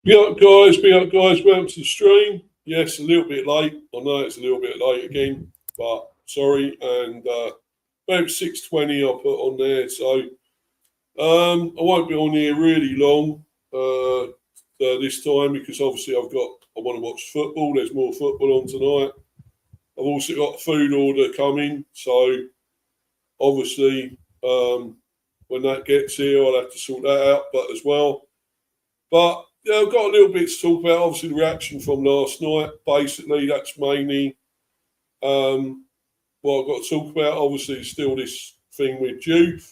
Be up, guys. Welcome to the stream. Yes, a little bit late. I know it's a little bit late again, but sorry. And about 6:20 I put on there, so I won't be on here really long this time because obviously I want to watch football. There's more football on tonight. I've also got a food order coming, so obviously when that gets here, I'll have to sort that out. But as well, but yeah, I've got a little bit to talk about. Obviously, the reaction from last night. Basically, that's mainly what I've got to talk about. Obviously, still this thing with Juve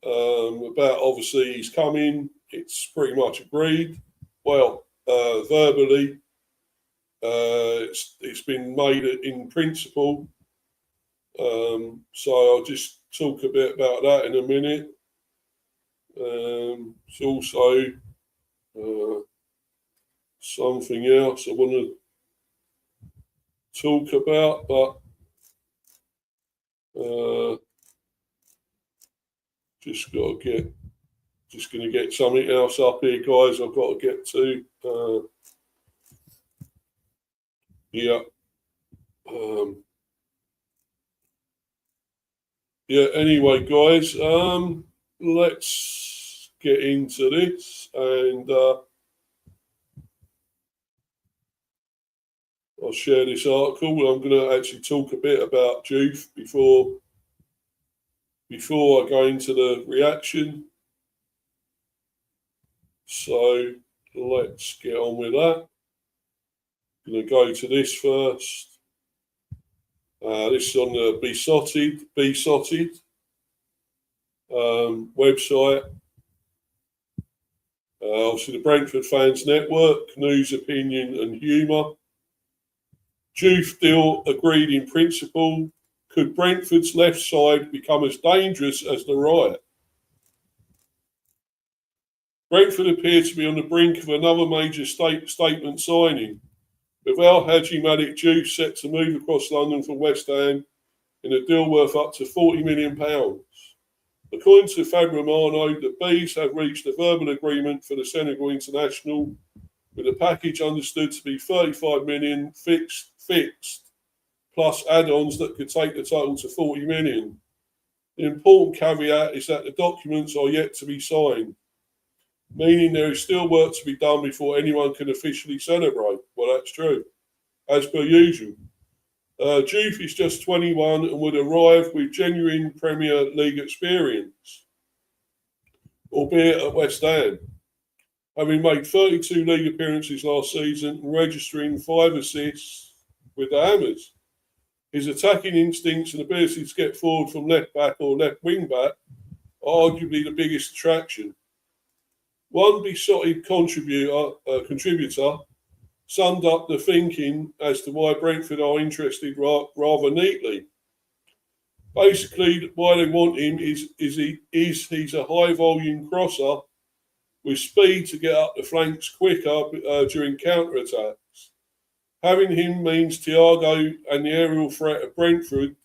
about obviously he's coming. It's pretty much agreed. Well, verbally, it's been made in principle. So I'll just talk a bit about that in a minute. It's also something else I want to talk about, but just going to get something else up here, guys. I've got to get to. Anyway, guys, let's get into this, and I'll share this article. I'm going to actually talk a bit about Juve before I go into the reaction. So let's get on with that. I'm going to go to this first. This is on the Besotted website. Obviously, the Brentford Fans Network, News, Opinion and Humour. Juve deal agreed in principle. Could Brentford's left side become as dangerous as the right? Brentford appear to be on the brink of another major statement signing, with Al Hadji Malik Juve set to move across London from West Ham in a deal worth up to £40 million. According to Fabio Romano, the Bees have reached a verbal agreement for the Senegal international, with the package understood to be £35 million fixed, plus add-ons that could take the total to £40 million. The important caveat is that the documents are yet to be signed, meaning there is still work to be done before anyone can officially celebrate. Well, that's true, as per usual. Juve is just 21 and would arrive with genuine Premier League experience, albeit at West Ham, having made 32 league appearances last season and registering 5 assists with the Hammers. His attacking instincts and ability to get forward from left back or left wing back are arguably the biggest attraction. One besotted contributor summed up the thinking as to why Brentford are interested rather neatly. Basically, why they want him is he's a high volume crosser with speed to get up the flanks quicker during counter attacks. Having him means Thiago and the aerial threat of Brentford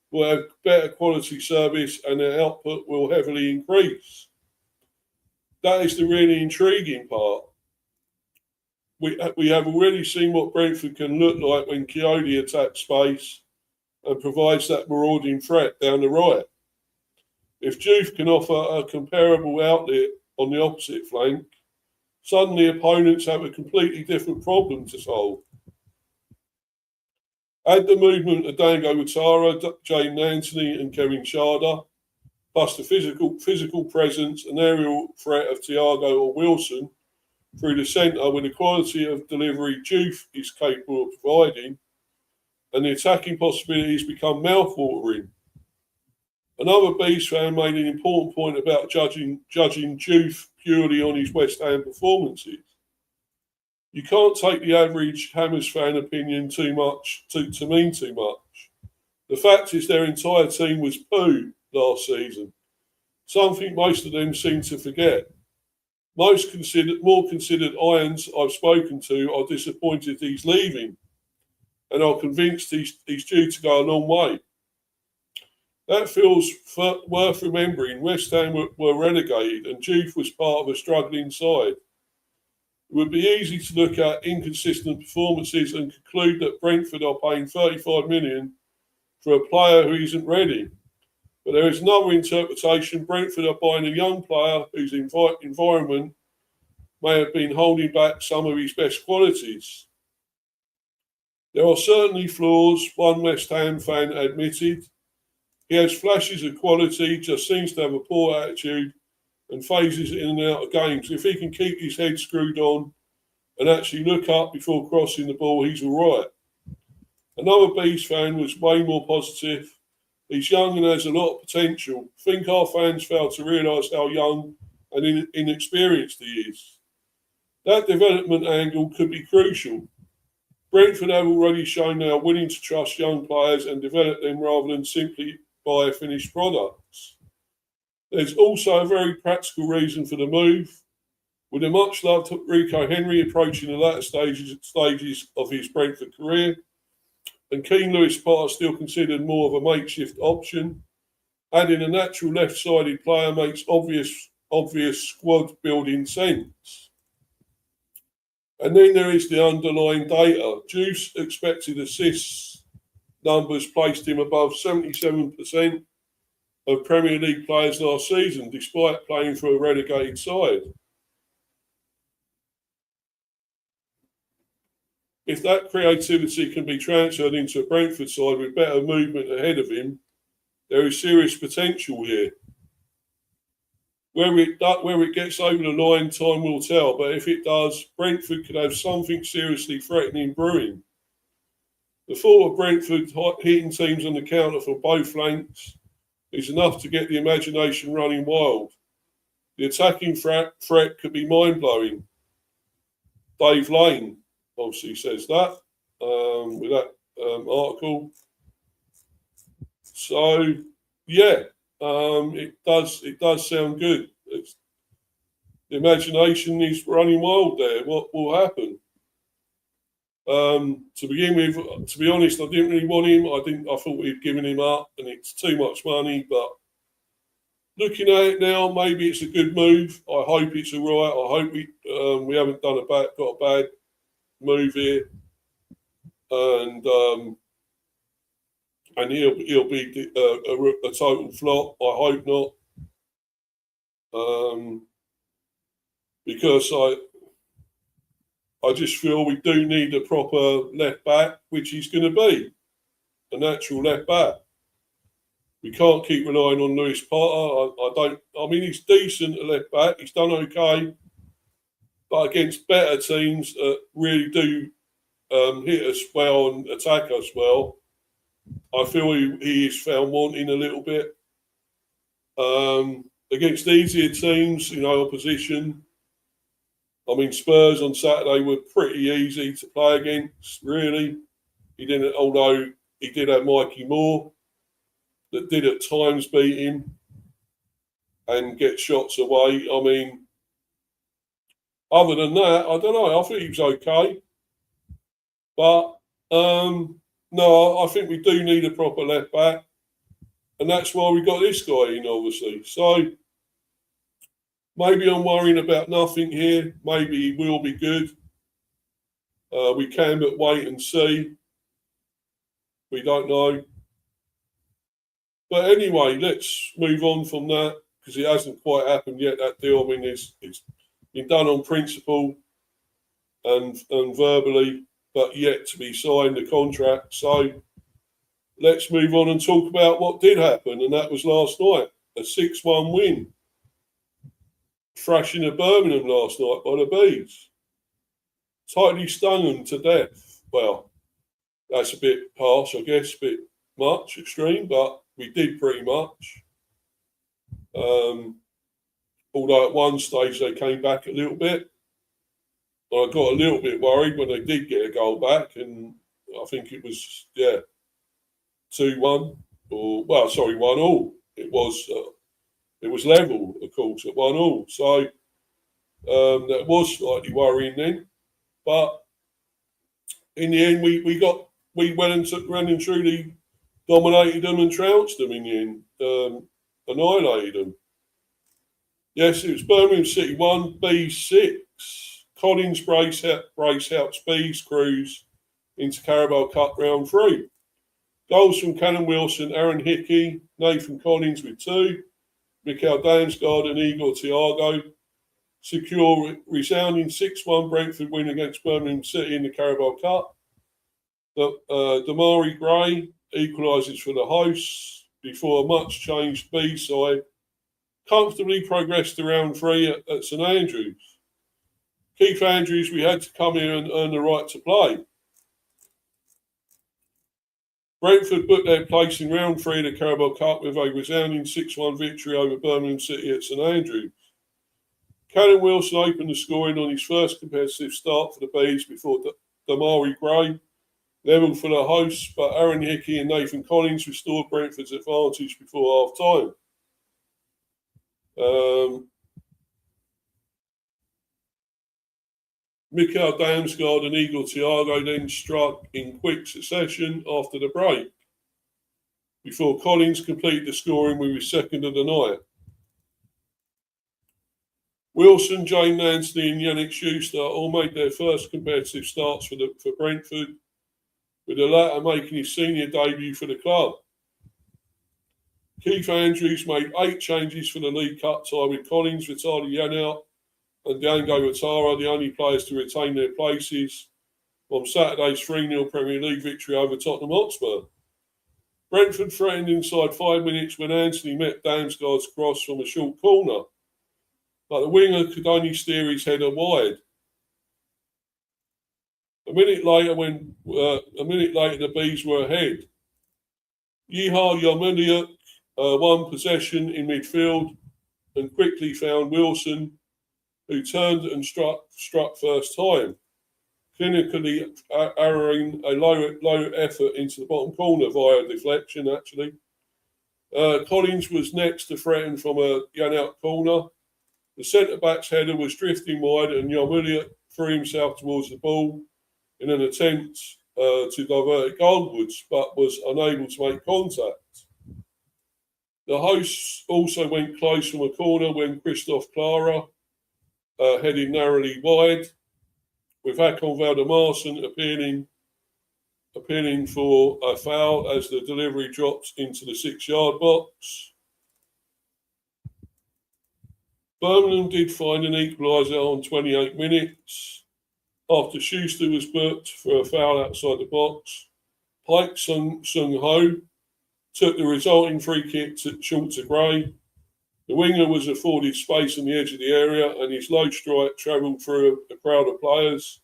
will have better quality service and their output will heavily increase. That is the really intriguing part. We have already seen what Brentford can look like when Coyote attacks space and provides that marauding threat down the right. If Juve can offer a comparable outlet on the opposite flank, suddenly opponents have a completely different problem to solve. Add the movement of Dango Ouattara, Jane Anthony and Kevin Schade, plus the physical presence and aerial threat of Thiago or Wilson through the centre with the quality of delivery Juve is capable of providing, and the attacking possibilities become mouthwatering. Another Bees fan made an important point about judging Juve purely on his West Ham performances. You can't take the average Hammers fan opinion too much to mean too much. The fact is their entire team was poo last season, something most of them seem to forget. More considered Irons I've spoken to are disappointed he's leaving and are convinced he's due to go a long way. That feels worth remembering. West Ham were relegated and Juve was part of a struggling side. It would be easy to look at inconsistent performances and conclude that Brentford are paying 35 million for a player who isn't ready. But there is another interpretation. Brentford are buying a young player whose environment may have been holding back some of his best qualities. There are certainly flaws, one West Ham fan admitted. He has flashes of quality, just seems to have a poor attitude and phases in and out of games. If he can keep his head screwed on and actually look up before crossing the ball, he's all right. Another Bees fan was way more positive. He's young and has a lot of potential. I think our fans fail to realise how young and inexperienced he is. That development angle could be crucial. Brentford have already shown they are willing to trust young players and develop them rather than simply buy finished products. There's also a very practical reason for the move. With a much-loved Rico Henry approaching the latter stages of his Brentford career, and Keane Lewis Potter still considered more of a makeshift option, adding a natural left-sided player makes obvious squad-building sense. And then there is the underlying data. Juice expected assists numbers placed him above 77% of Premier League players last season, despite playing for a relegated side. If that creativity can be transferred into a Brentford side with better movement ahead of him, there is serious potential here. Where it gets over the line, time will tell. But if it does, Brentford could have something seriously threatening brewing. The thought of Brentford hitting teams on the counter from both flanks is enough to get the imagination running wild. The attacking threat could be mind-blowing. Dave Lane obviously says that with that article. So, yeah. It does sound good. The imagination is running wild there. What will happen? To begin with, to be honest, I didn't really want him. I thought we'd given him up, and it's too much money. But looking at it now, maybe it's a good move. I hope it's all right. I hope we haven't got a bad move here, and he'll be a total flop. I hope not, because I just feel we do need a proper left back, which he's going to be, a natural left back. We can't keep relying on Lewis Potter. I mean, he's decent at left back. He's done okay, but against better teams that really do hit us well and attack us well, I feel he is found wanting a little bit. Against easier teams, opposition. I mean, Spurs on Saturday were pretty easy to play against, really. Although he did have Mikey Moore, that did at times beat him and get shots away. I mean, other than that, I don't know. I think he was okay. But, no, I think we do need a proper left back. And that's why we got this guy in, obviously. So, maybe I'm worrying about nothing here. Maybe he will be good. We can but wait and see. We don't know. But anyway, let's move on from that, because it hasn't quite happened yet, that deal. I mean, it's been done on principle and verbally, but yet to be signed, the contract. So let's move on and talk about what did happen, and that was last night, a 6-1 win. Thrashing of Birmingham last night by the Bees. Totally stung them to death. Well, that's a bit harsh, I guess, a bit much, extreme, but we did pretty much. Although at one stage they came back a little bit. I got a little bit worried when they did get a goal back, and I think it was 2-1 1-1. It was level, of course, at 1-1. So that was slightly worrying then, but in the end we went and ran and truly dominated them and trounced them in the end, annihilated them. Yes, it was Birmingham City 1, B 6. Collins brace helps Bees cruise into Carabao Cup round 3. Goals from Callum Wilson, Aaron Hickey, Nathan Collins with 2, Mikael Damsgaard and Igor Thiago secure resounding 6-1 Brentford win against Birmingham City in the Carabao Cup. Damari Gray equalises for the hosts before a much changed B side comfortably progressed to round 3 at St Andrews. Keith Andrews, we had to come here and earn the right to play. Brentford booked their place in round 3 of the Carabao Cup with a resounding 6-1 victory over Birmingham City at St Andrews. Callum Wilson opened the scoring on his first competitive start for the Bees before Damari Gray levelled for the hosts, but Aaron Hickey and Nathan Collins restored Brentford's advantage before half-time. Mikael Damsgaard and Igor Thiago then struck in quick succession after the break, before Collins completed the scoring with his second of the night. Wilson, Jane Anthony and Yannick Schuster all made their first competitive starts for Brentford, with the latter making his senior debut for the club. Keith Andrews made 8 changes for the League Cup tie, with Collins, Vitali Yanout and Django Ouattara the only players to retain their places from Saturday's 3-0 Premier League victory over Tottenham Hotspur. Brentford threatened inside 5 minutes when Anthony met Damsgaard's cross from a short corner, but the winger could only steer his header wide. A minute later, the Bees were ahead. Yiha Yarmoliuk won possession in midfield and quickly found Wilson, who turned and struck first time, clinically arrowing a low effort into the bottom corner via deflection, actually. Collins was next to threaten from a Yannout corner. The centre-back's header was drifting wide and Yarmoliuk threw himself towards the ball in an attempt to divert it goalwards, but was unable to make contact. The hosts also went close from a corner when Christoph Clara headed narrowly wide, with Hakon Valdemarson appealing for a foul as the delivery dropped into the 6-yard box. Birmingham did find an equaliser on 28 minutes after Schuster was booked for a foul outside the box. Pike Sung Ho took the resulting free kick short to Gray. The winger was afforded space on the edge of the area and his low strike travelled through a crowd of players,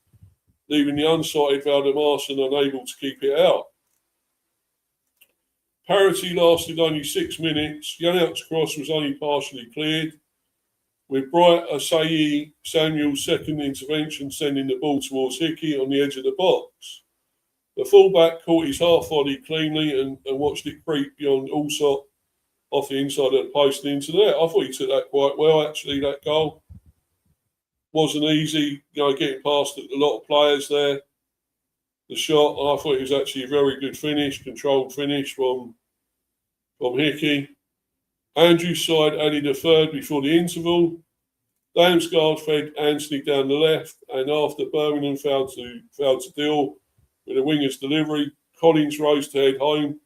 leaving the unsighted Valdemarson unable to keep it out. Parity lasted only 6 minutes. Yannout's cross was only partially cleared, with Bright Asayi Samuel's second intervention sending the ball towards Hickey on the edge of the box. The fullback caught his half volley cleanly and watched it creep beyond Allsop off the inside of the post and into there. I thought he took that quite well, actually, that goal. Wasn't easy, getting past a lot of players there. The shot, I thought it was actually a very good finish, controlled finish from Hickey. Andrew's side added a third before the interval. Damsgaard fed Anthony down the left, and after Birmingham failed to deal with the winger's delivery, Collins rose to head home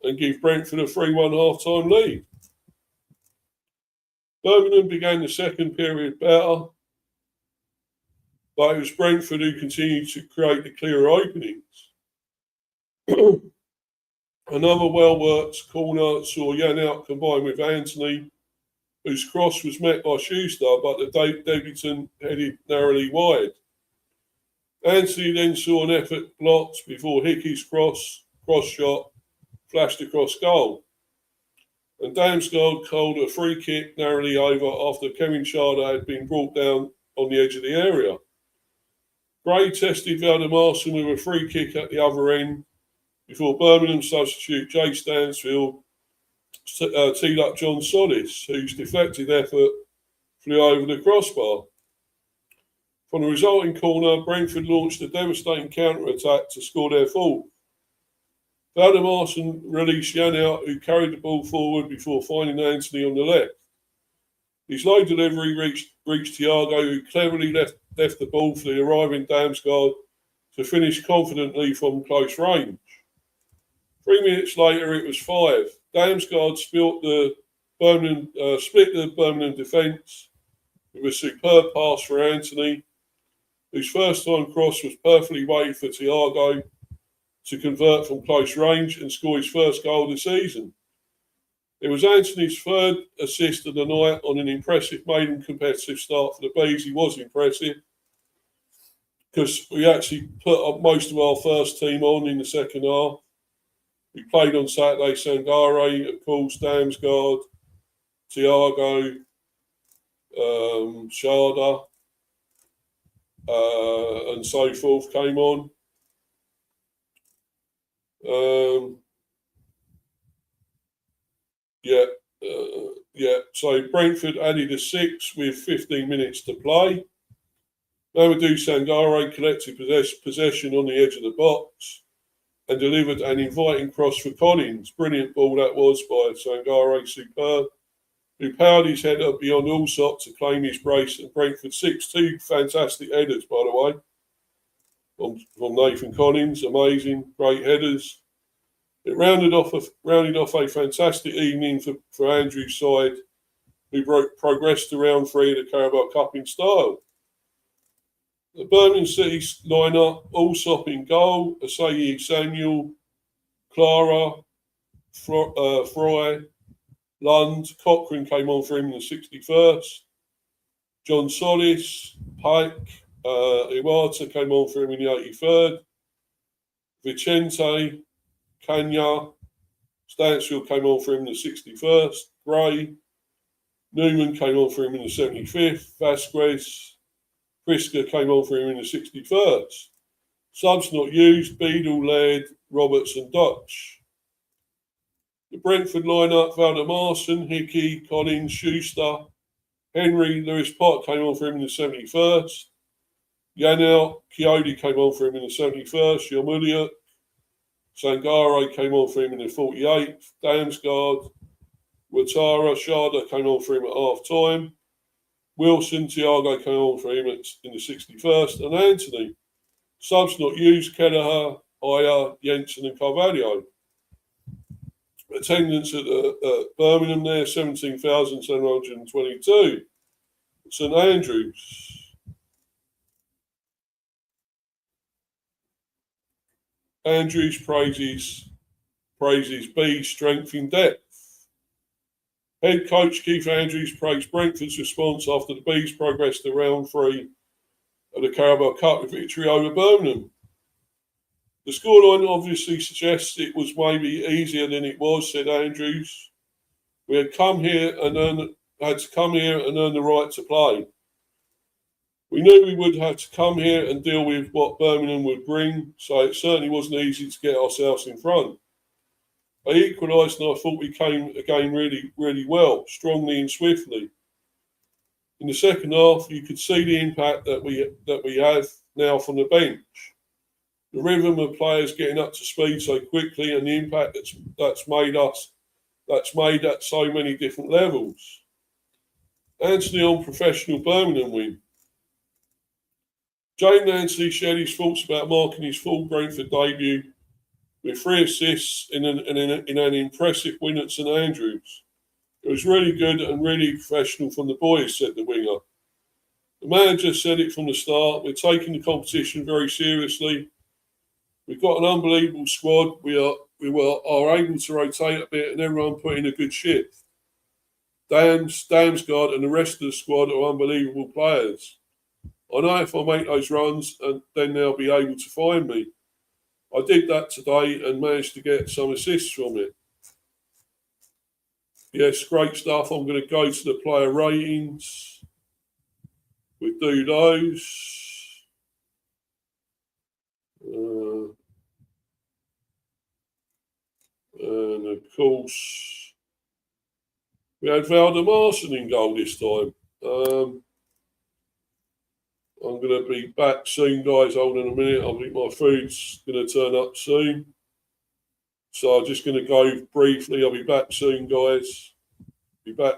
and give Brentford a 3-1 half-time lead. Birmingham began the second period better, but it was Brentford who continued to create the clearer openings. Another well-worked corner saw Yannout combine with Anthony, whose cross was met by Schuster, but the debutant headed narrowly wide. Anthony then saw an effort blocked before Hickey's cross shot flashed across goal. And Damsgaard called a free kick narrowly over after Kevin Sharda had been brought down on the edge of the area. Gray tested Valdemarson with a free kick at the other end before Birmingham substitute Jay Stansfield teed up John Solis, whose deflected effort flew over the crossbar. From the resulting corner, Brentford launched a devastating counter-attack to score their fourth. Valdemarson released Yannout, who carried the ball forward before finding Anthony on the left. His low delivery reached Thiago, who cleverly left the ball for the arriving Damsgaard to finish confidently from close range. 3 minutes later, it was 5. Damsgaard split the Birmingham defence with a superb pass for Anthony, whose first time cross was perfectly weighted for Thiago to convert from close range and score his first goal of the season. It was Anthony's third assist of the night on an impressive maiden competitive start for the Bees. He was impressive because we actually put up most of our first team on in the second half. We played on Saturday Sangare, of course, Damsgaard, Thiago, Sharda, and so forth came on. So Brentford added a 6 with 15 minutes to play. Mamadou Sangare collected possession on the edge of the box and delivered an inviting cross for Collins. Brilliant ball that was by Sangare, superb, who powered his header beyond all shot to claim his brace, and Brentford 6-2. Fantastic headers, by the way, from Nathan Collins. Amazing, great headers. It rounded off a fantastic evening for Andrew's side, who progressed to round 3 of the Carabao Cup in style. The Birmingham City line-up: Allsop in goal, Asayi Samuel, Clara, Fry, Lund. Cochrane came on for him in the 61st. John Solis, Pike, Iwata came on for him in the 83rd. Vicente, Kanya, Stansfield came on for him in the 61st. Gray, Newman came on for him in the 75th. Vasquez, Priska came on for him in the 61st. Subs not used: Beadle, Laird, Roberts and Dutch. The Brentford line-up: Valdemarson, Hickey, Collins, Schuster, Henry, Lewis Pott came on for him in the 71st. Yanel, Coyote came on for him in the 71st. Yomulia, Sangare came on for him in the 48th. Damsgaard, Ouattara, Sharda came on for him at half-time. Wilson, Thiago came on for him in the 61st. And Anthony. Subs not used: Kelleher, Aya, Jensen and Carvalho. Attendance at Birmingham there, 17,722. St Andrews. Andrews praises B's strength in depth. Head coach Keith Andrews praised Brentford's response after the Bees progressed to round 3 of the Carabao Cup with victory over Birmingham. The scoreline obviously suggests it was maybe easier than it was, said Andrews. We had to come here and earn the right to play. We knew we would have to come here and deal with what Birmingham would bring, so it certainly wasn't easy to get ourselves in front. They equalised, and I thought we came again really, really well, strongly and swiftly. In the second half, you could see the impact that we have now from the bench. The rhythm of players getting up to speed so quickly, and the impact that's made at so many different levels. Anthony on professional Birmingham win. Jane Nancy shared his thoughts about marking his full Brentford debut with 3 assists in an impressive win at St Andrews. It was really good and really professional from the boys, said the winger. The manager said it from the start: we're taking the competition very seriously. We've got an unbelievable squad. We are able to rotate a bit and everyone put in a good shift. Damsgaard and the rest of the squad are unbelievable players. I know if I make those runs, and then they'll be able to find me. I did that today and managed to get some assists from it. Yes, great stuff. I'm going to go to the player ratings. We do those. And of course, we had Valdemarson in goal this time. I'm going to be back soon, guys. Hold on a minute. I think my food's going to turn up soon. So I'm just going to go briefly. I'll be back soon, guys. Be back.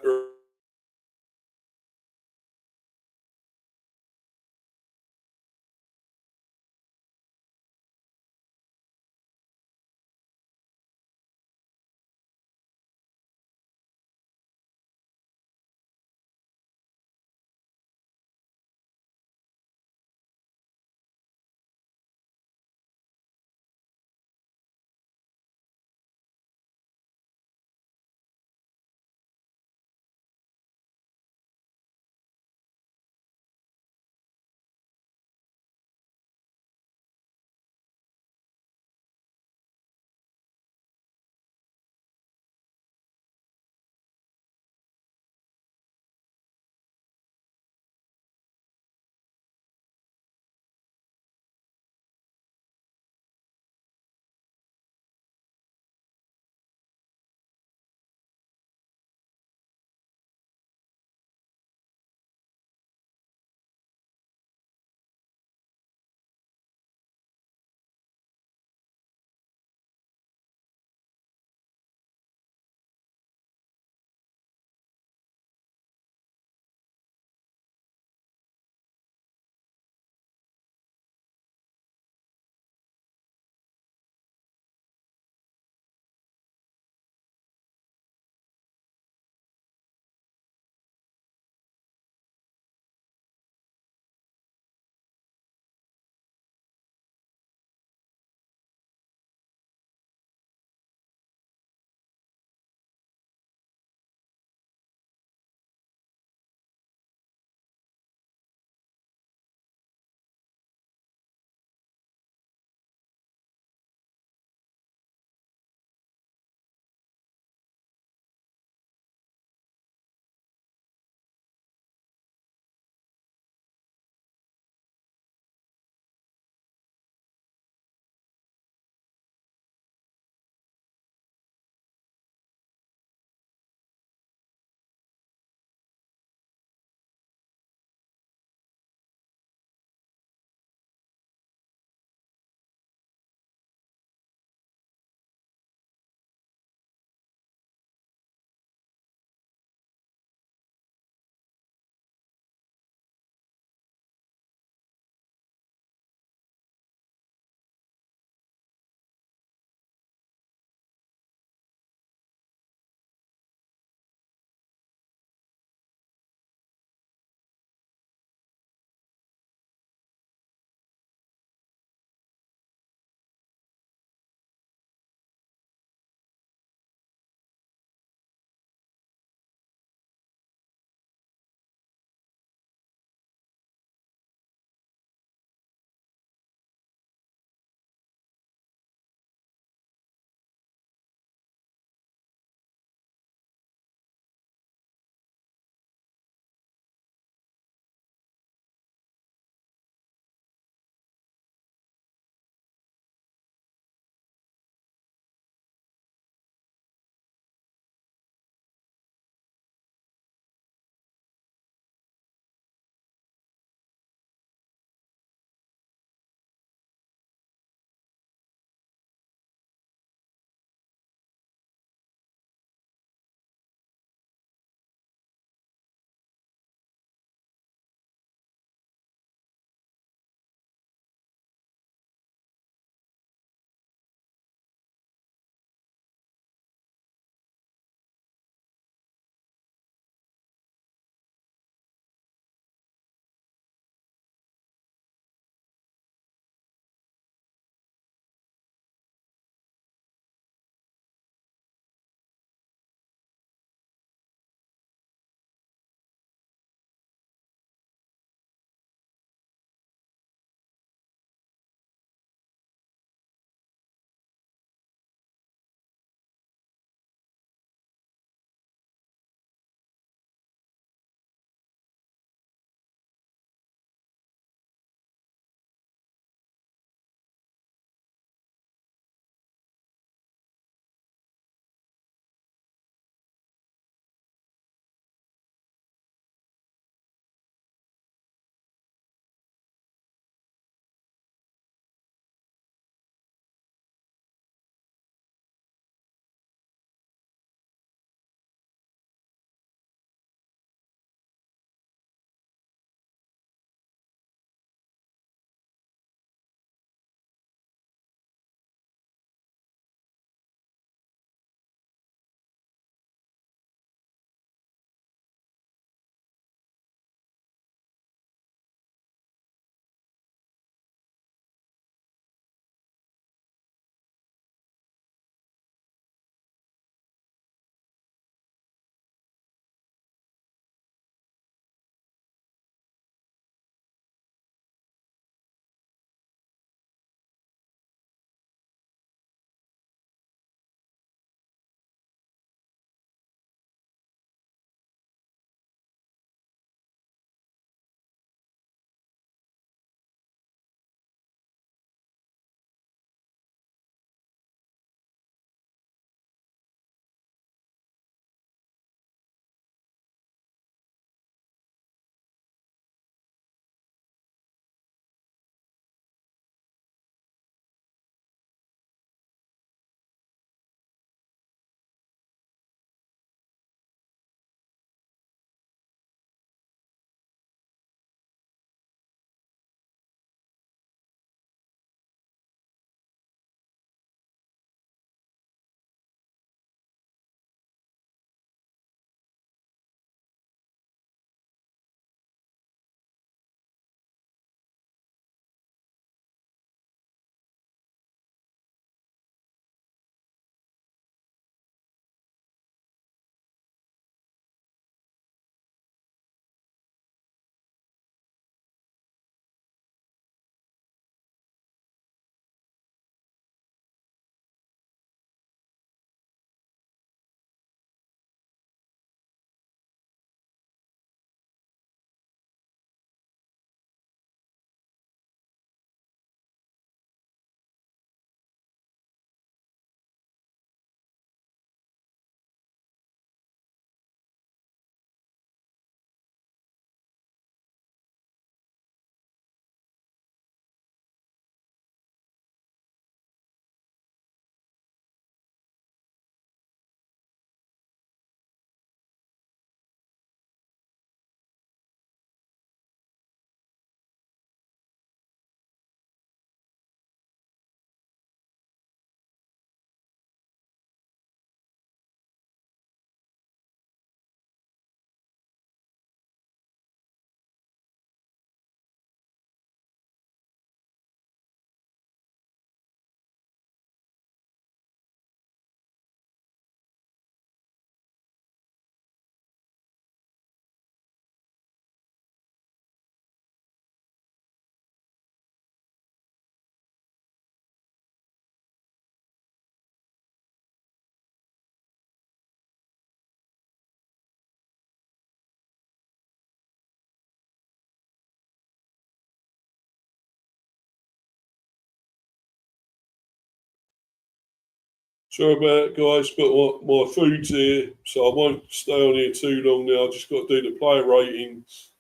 Sorry about it, guys, but my food's here, so I won't stay on here too long now. I've just got to do the player ratings.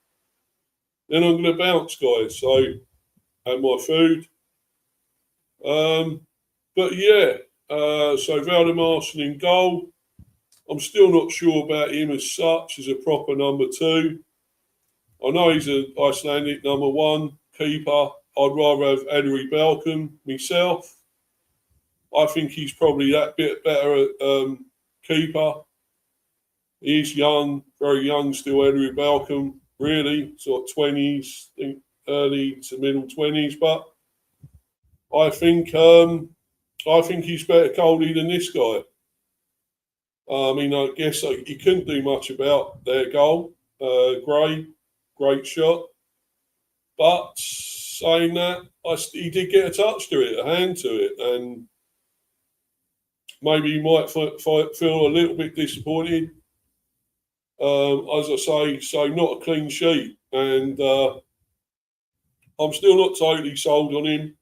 Then I'm going to bounce, guys. So, and my food. But yeah, so Valdemarson in goal. I'm still not sure about him as such, as a proper number 2. I know he's an Icelandic number 1 keeper. I'd rather have Adri Balcom myself. I think he's probably that bit better at keeper. He's young, very young still, Adri Balcom, really, sort of 20s, early to middle 20s, but I think he's better goalie than this guy. I mean, I guess he couldn't do much about their goal. Gray, great shot. But saying that, he did get a touch to it, a hand to it, and maybe he might feel a little bit disappointed. As I say, so not a clean sheet, and I'm still not totally sold on him.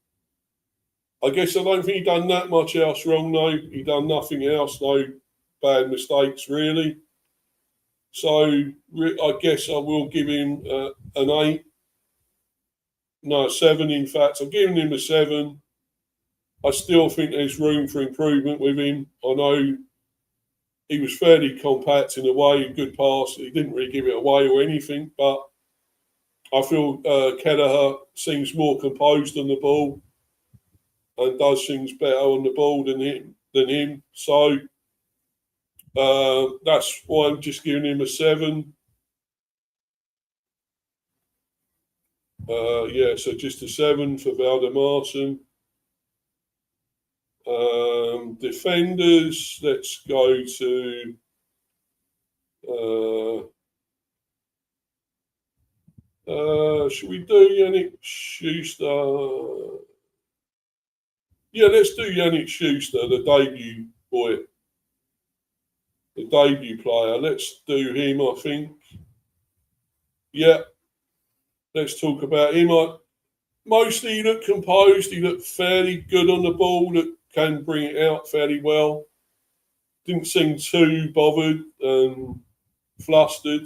I guess I don't think he done that much else wrong, though. He done nothing else, no bad mistakes, really. So I guess I will give him an 8. No, 7, in fact. I'm giving him a 7. I still think there's room for improvement with him. I know he was fairly compact in a way, a good pass. He didn't really give it away or anything, but I feel Kelleher seems more composed on the ball and does things better on the ball than him. So that's why I'm just giving him a 7. So just a 7 for Valdemarson. Defenders, let's go to should we do Yannick Schuster? Yeah, let's do Yannick Schuster, the debut boy, the debut player. Let's do him, I think. Yeah, let's talk about him. Mostly he looked composed. He looked fairly good on the ball. Can bring it out fairly well. Didn't seem too bothered and flustered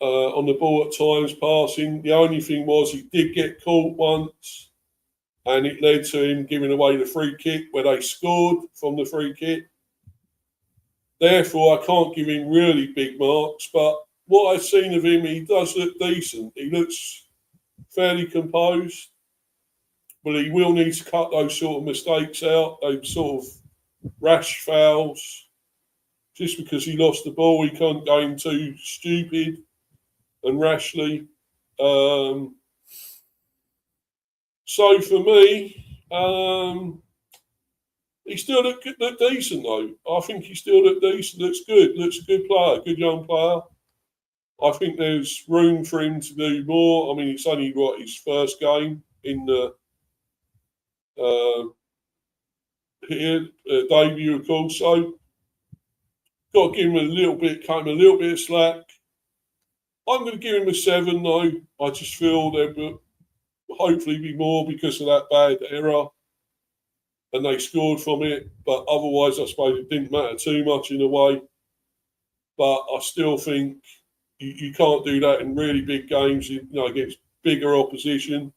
on the ball at times passing. The only thing was he did get caught once, and it led to him giving away the free kick where they scored from the free kick. Therefore, I can't give him really big marks, but what I've seen of him, he does look decent. He looks fairly composed, but he will need to cut those sort of mistakes out, those sort of rash fouls. Just because he lost the ball, he can't go in too stupid and rashly. So for me, he still looked decent, though. I think he still looked decent, looks good, looks a good player, good young player. I think there's room for him to do more. I mean, it's only his first game in the debut, of course. So got to give him a little bit of slack. I'm going to give him a 7, though. I just feel there will hopefully be more because of that bad error, and they scored from it. But otherwise, I suppose it didn't matter too much in a way. But I still think you can't do that in really big games, against bigger opposition.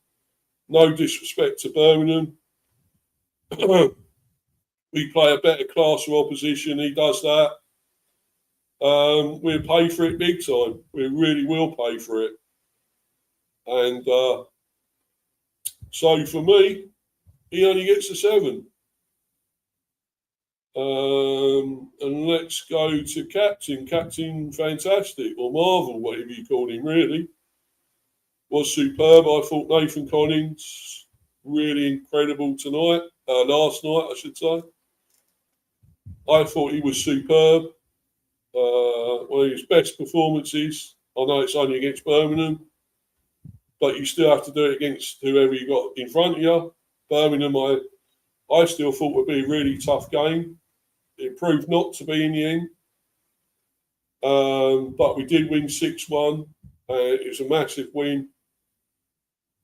No disrespect to Birmingham. We play a better class of opposition. He does that. We'll pay for it big time. We really will pay for it. And so for me, he only gets a 7. And let's go to Captain. Captain Fantastic, or Marvel, whatever you call him, really. Was superb. I thought Nathan Collins, really incredible tonight. Last night, I should say. I thought he was superb. One of his best performances. I know it's only against Birmingham, but you still have to do it against whoever you got in front of you. Birmingham, I still thought would be a really tough game. It proved not to be in the end. But we did win 6-1. It was a massive win.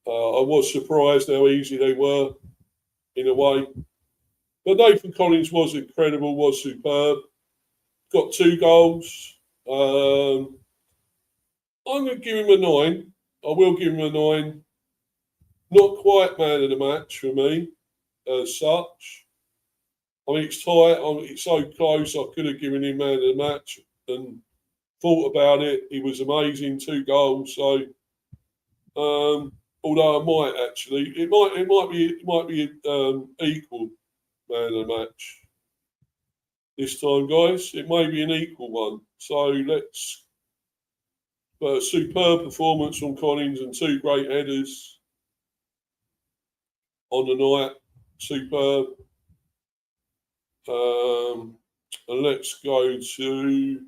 I was surprised how easy they were, in a way. But Nathan Collins was incredible, was superb. Got 2 goals. I'm going to give him a 9. I will give him a 9. Not quite man of the match for me, as such. I mean, it's tight. It's so close. I could have given him man of the match and thought about it. He was amazing. 2 goals. So, although I might actually, it might be equal man of the match this time, guys. It may be an equal one. So let's. But a superb performance from Collins and 2 great headers on the night. Superb. And let's go to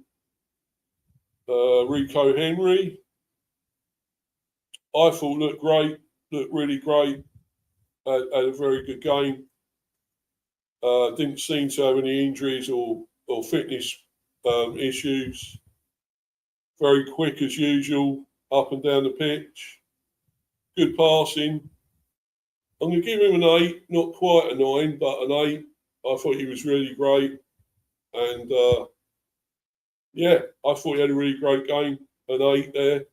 Rico Henry. I thought looked great, looked really great. Had a very good game. Didn't seem to have any injuries or fitness issues. Very quick as usual, up and down the pitch. Good passing. I'm going to give him an 8, not quite a 9, but an 8. I thought he was really great. And, yeah, I thought he had a really great game, an 8 there.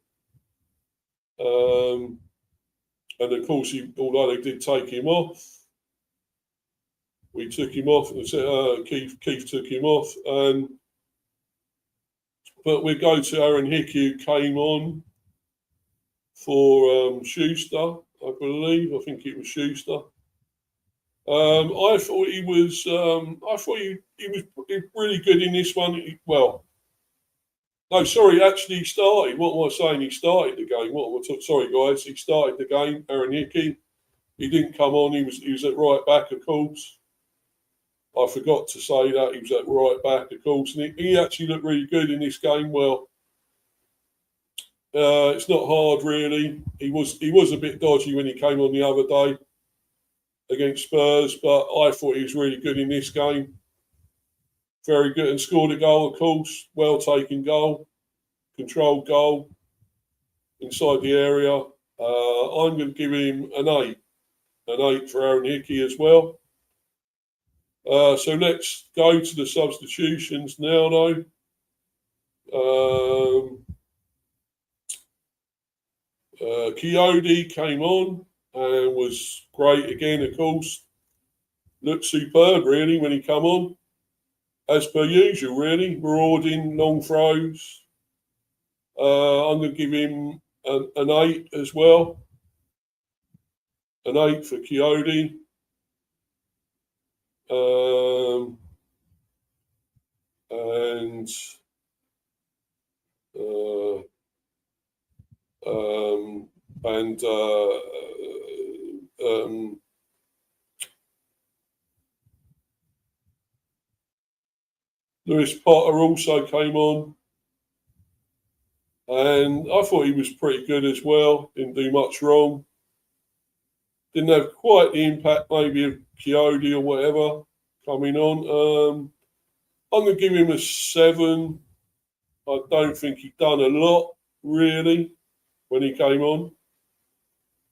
And, of course, although they did take him off, we took him off. Keith took him off. But we go to Aaron Hickey, who came on for Schuster, I believe. I think it was Schuster. I thought he was. He was really good in this one. Actually, he started. What am I saying? He started the game. Sorry, guys. He started the game. Aaron Hickey. He didn't come on. He was at right back, of course. I forgot to say that he was at right back, of course, and he actually looked really good in this game. Well, it's not hard, really. He was a bit dodgy when he came on the other day against Spurs, but I thought he was really good in this game. Very good, and scored a goal, of course. Well taken goal, controlled goal inside the area. I'm going to give him an 8 for Aaron Hickey as well. So let's go to the substitutions now, though. Coyote came on and was great again, of course. Looked superb, really, when he come on. As per usual, really. Marauding, long throws. I'm going to give him an 8 as well. An 8 for Coyote. Lewis Potter also came on, and I thought he was pretty good as well. Didn't do much wrong. Didn't have quite the impact maybe of Coyote or whatever coming on. I'm going to give him a 7. I don't think he'd done a lot, really, when he came on.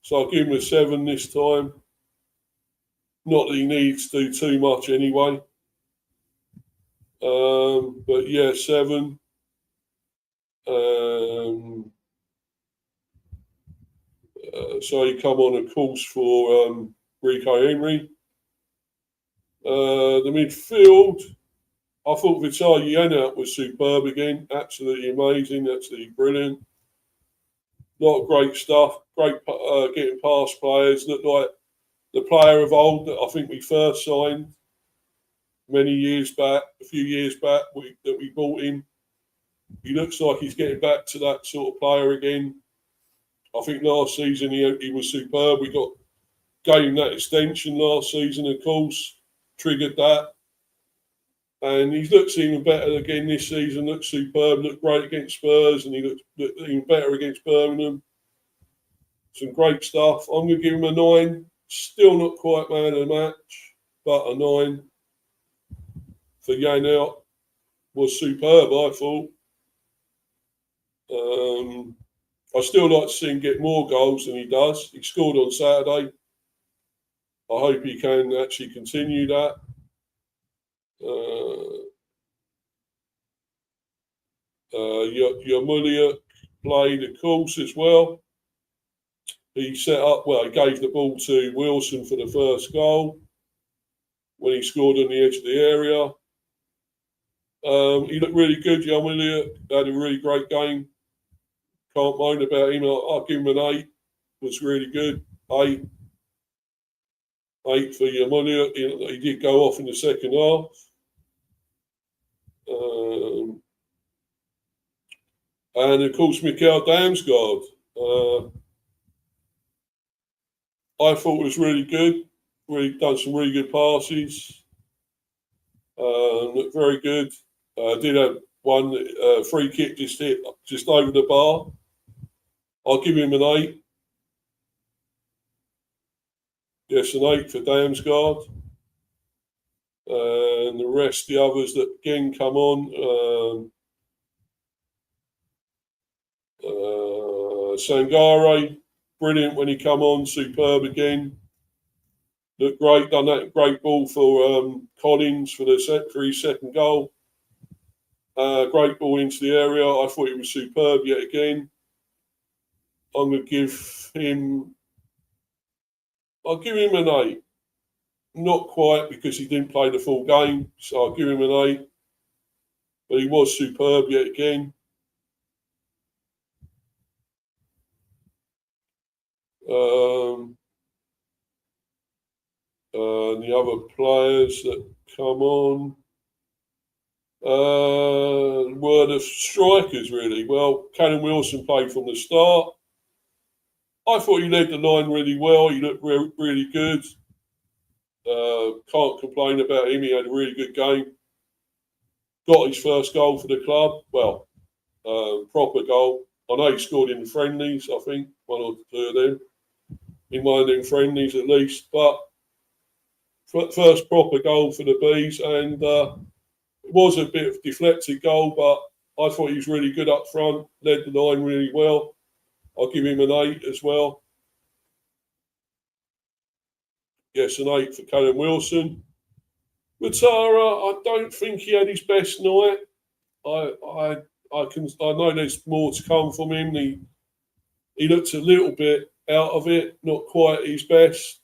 So I'll give him a 7 this time. Not that he needs to do too much anyway. But yeah, 7. So he come on, of course, for Rico Henry. The midfield, I thought Vital Janelt was superb again. Absolutely amazing. Absolutely brilliant. A lot of great stuff. Great getting past players. Looked like the player of old that I think we first signed a few years back, that we bought him. He looks like he's getting back to that sort of player again. I think last season he was superb. We gave him that extension last season, of course, triggered that. And he looks even better again this season. Looks superb. Looked great against Spurs, and he looked even better against Birmingham. Some great stuff. I'm going to give him a 9. Still not quite man of the match, but a 9 for Janelt. Was superb, I thought. I still like to see him get more goals than he does. He scored on Saturday. I hope he can actually continue that. Yarmoliuk played, of course, as well. He set up, well, he gave the ball to Wilson for the first goal when he scored on the edge of the area. He looked really good, Yarmoliuk. Had a really great game. Can't moan about him. I'll give him an 8. Was really good. 8 for Yarmoliuk. He did go off in the second half. And of course, Mikael Damsgaard. I thought was really good. Really done some really good passes. Looked very good. Did have one free kick just over the bar. I'll give him an 8. Yes, an 8 for Damsgaard. And the rest, the others that again come on. Sangare, brilliant when he come on, superb again. Looked great, done that great ball for Collins for his second goal. Great ball into the area. I thought he was superb yet again. I'm going to give him. I'll give him an 8. Not quite because he didn't play the full game, so I'll give him an 8. But he was superb yet again. The other players that come on were the strikers, really. Well, Callum Wilson played from the start. I thought he led the line really well. He looked really good. Can't complain about him. He had a really good game. Got his first goal for the club. Well, proper goal. I know he scored in the friendlies, I think, 1 or 2 of them. In one of them friendlies at least. But first proper goal for the Bees. And it was a bit of a deflected goal, but I thought he was really good up front. Led the line really well. I'll give him an 8 as well. Yes, an 8 for Callum Wilson. Matara, I don't think he had his best night. I know there's more to come from him. He looked a little bit out of it, not quite his best.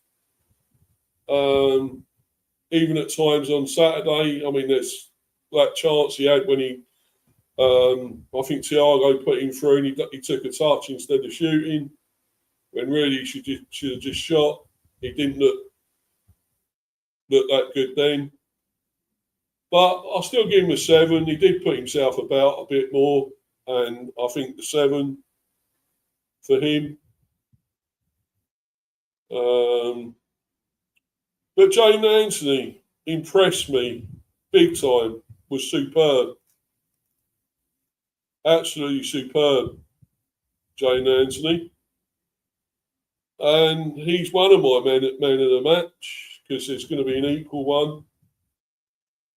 Even at times on Saturday, I mean, there's that chance he had when he, I think Thiago put him through and he took a touch instead of shooting, when really he should have just shot. He didn't look that good then. But I'll still give him a 7. He did put himself about a bit more, and I think the 7 for him. But Jane Anthony impressed me big time, was superb. Absolutely superb, Jane Anthony. And he's one of my men of the match, because there's going to be an equal one.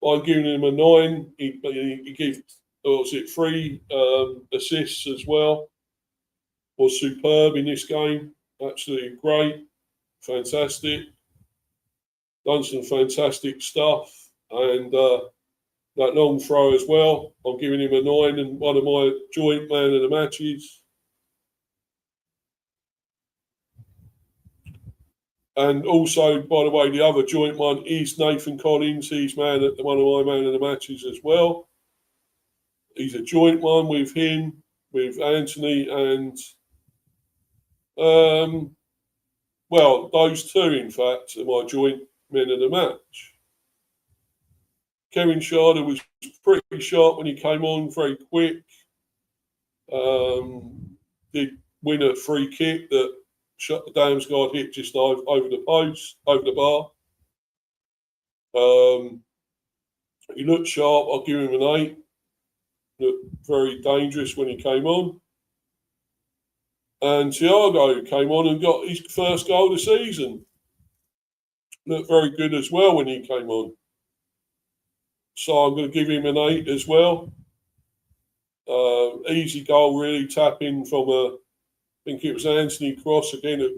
I'm giving him a 9. He gave, 3 assists as well. Was superb in this game. Absolutely great. Fantastic. Done some fantastic stuff. And that long throw as well. I'm giving him a 9 and one of my joint man of the matches. And also, by the way, the other joint one is Nathan Collins. He's one of my man of the matches as well. He's a joint one with him, with Anthony, and those 2, in fact, are my joint men of the match. Kevin Sharder was pretty sharp when he came on, very quick. Did win a free kick that Damsgaard hit just over the post, over the bar. He looked sharp. I'll give him an 8. Looked very dangerous when he came on. And Thiago came on and got his first goal of the season. Looked very good as well when he came on. So I'm going to give him an 8 as well. Easy goal, really, tapping from I think it was Anthony Cross again,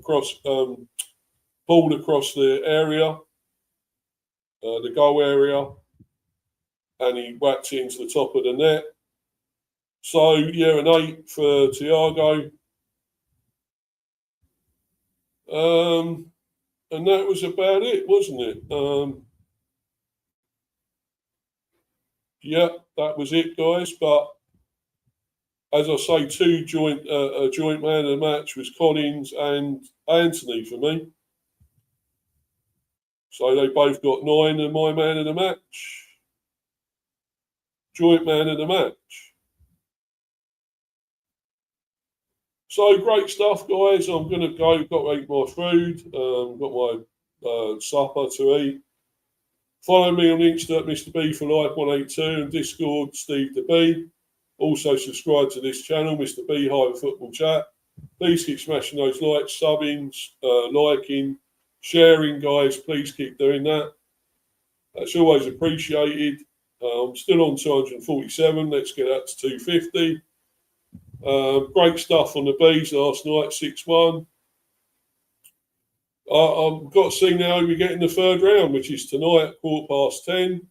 pulled across the area, the goal area. and he whacked it into the top of the net. So, yeah, an 8 for Thiago. And that was about it, wasn't it? Yeah, that was it, guys. But as I say, a joint man of the match was Collins and Anthony for me. So they both got 9, and my man of the match, joint man of the match. So great stuff, guys. I'm going to go. Got to eat my food. Got my supper to eat. Follow me on Insta at Mr. B for Life 182 and Discord Steve the B. Also subscribe to this channel, Mr. B Football Chat. Please keep smashing those likes, subbing, liking, sharing, guys. Please keep doing that. That's always appreciated. I'm still on 247. Let's get that to 250. Great stuff on the Bees last night, 6-1. I've got to see now we get in the third round, which is tonight at 10:15.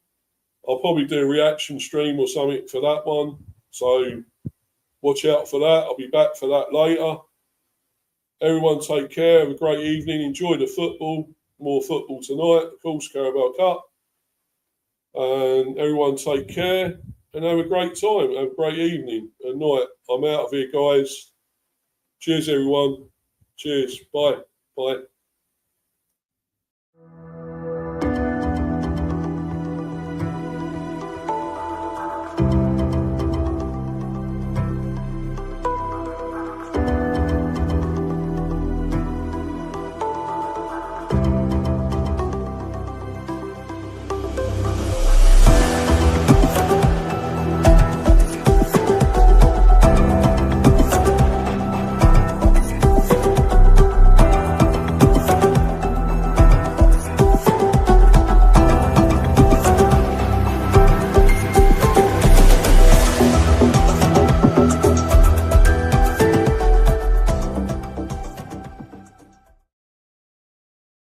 I'll probably do a reaction stream or something for that one. So watch out for that. I'll be back for that later. Everyone take care. Have a great evening. Enjoy the football. More football tonight, of course, Carabao Cup. And everyone take care and have a great time. Have a great evening and night. I'm out of here, guys. Cheers, everyone. Cheers. Bye. Bye.